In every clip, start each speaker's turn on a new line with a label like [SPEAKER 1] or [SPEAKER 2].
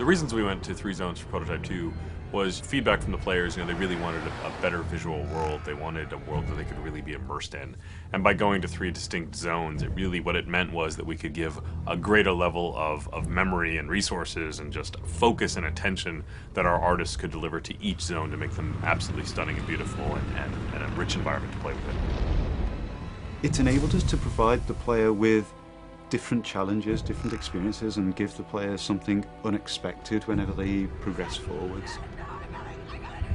[SPEAKER 1] reasons we went to 3 zones for Prototype 2 was feedback from the players. They really wanted a better visual world. They wanted a world that they could really be immersed in. And by going to 3 distinct zones, what it meant was that we could give a greater level of memory and resources and just focus and attention that our artists could deliver to each zone to make them absolutely stunning and beautiful and a rich environment to play with it.
[SPEAKER 2] It's enabled us to provide the player with different challenges, different experiences, and give the player something unexpected whenever they progress forwards.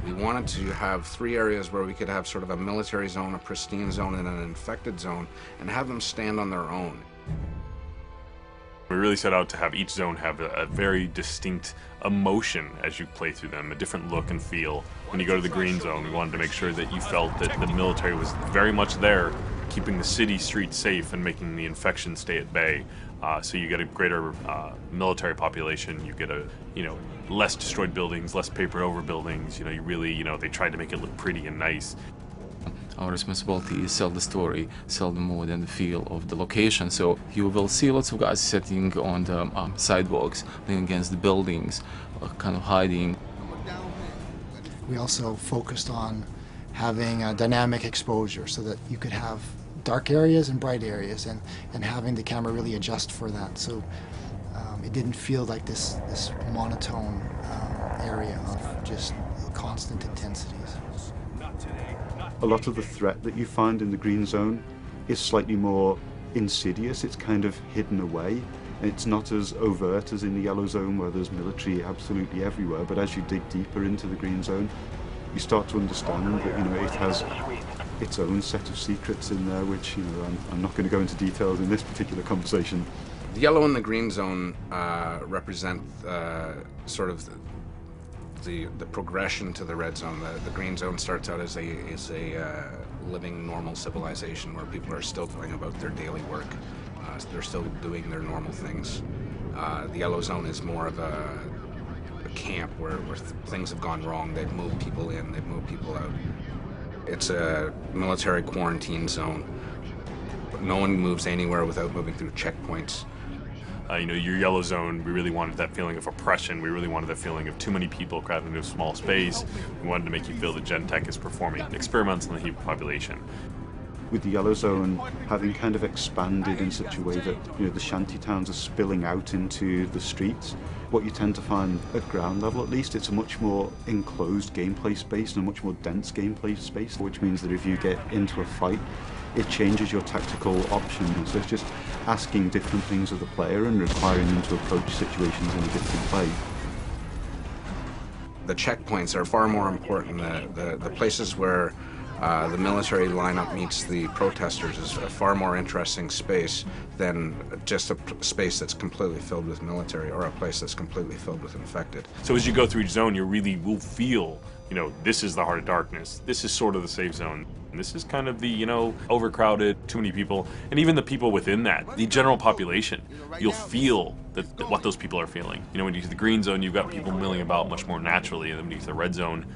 [SPEAKER 3] We wanted to have 3 areas where we could have sort of a military zone, a pristine zone, and an infected zone, and have them stand on their own.
[SPEAKER 1] We really set out to have each zone have a very distinct emotion as you play through them, a different look and feel. When you go to the green zone, we wanted to make sure that you felt that the military was very much there, keeping the city streets safe and making the infection stay at bay. So you get a greater military population, you get less destroyed buildings, less papered over buildings. They tried to make it look pretty and nice.
[SPEAKER 4] Our responsibility is sell the story, sell the mood and the feel of the location. So you will see lots of guys sitting on the sidewalks, leaning against the buildings, kind of hiding.
[SPEAKER 5] We also focused on having a dynamic exposure so that you could have dark areas and bright areas, and having the camera really adjust for that. So it didn't feel like this monotone area of just constant intensities.
[SPEAKER 2] A lot of the threat that you find in the green zone is slightly more insidious. It's kind of hidden away. It's not as overt as in the yellow zone where there's military absolutely everywhere, but as you dig deeper into the green zone, you start to understand that it has its own set of secrets in there, which I'm not going to go into details in this particular conversation.
[SPEAKER 3] The yellow and the green zone represent sort of the progression to the red zone. The green zone starts out as a living normal civilization where people are still going about their daily work. They're still doing their normal things. The yellow zone is more of a camp where things have gone wrong. They've moved people in, they've moved people out. It's a military quarantine zone. No one moves anywhere without moving through checkpoints.
[SPEAKER 1] Your yellow zone, we really wanted that feeling of oppression. We really wanted that feeling of too many people crowded into a small space. We wanted to make you feel that Genentech is performing experiments on the human population.
[SPEAKER 2] With the yellow zone having kind of expanded in such a way that the shanty towns are spilling out into the streets, what you tend to find at ground level, at least, it's a much more enclosed gameplay space and a much more dense gameplay space, which means that if you get into a fight, it changes your tactical options. So it's just asking different things of the player and requiring them to approach situations in a different way.
[SPEAKER 3] The checkpoints are far more important. The places where the military lineup meets the protesters is a far more interesting space than just a space that's completely filled with military or a place that's completely filled with infected.
[SPEAKER 1] So as you go through each zone, you really will feel, this is the heart of darkness. This is sort of the safe zone. And this is kind of the, overcrowded, too many people, and even the people within that, the general population. You'll feel what those people are feeling. When you get to the green zone, you've got people milling about much more naturally, and then when you get to the red zone,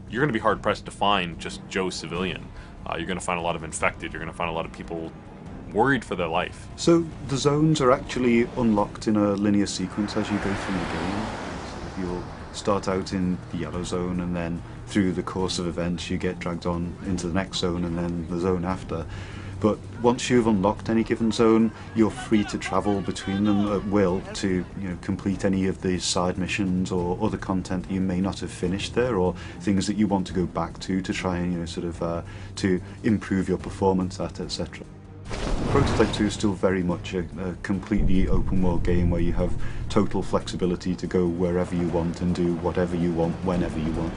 [SPEAKER 1] you're going to be hard-pressed to find just Joe civilian. You're going to find a lot of infected. You're going to find a lot of people worried for their life.
[SPEAKER 2] So the zones are actually unlocked in a linear sequence as you go through the game. So you'll start out in the yellow zone, and then through the course of events you get dragged on into the next zone and then the zone after. But once you've unlocked any given zone, you're free to travel between them at will to complete any of the side missions or other content that you may not have finished there, or things that you want to go back to try and to improve your performance at, etc. Prototype 2 is still very much a completely open world game where you have total flexibility to go wherever you want and do whatever you want whenever you want.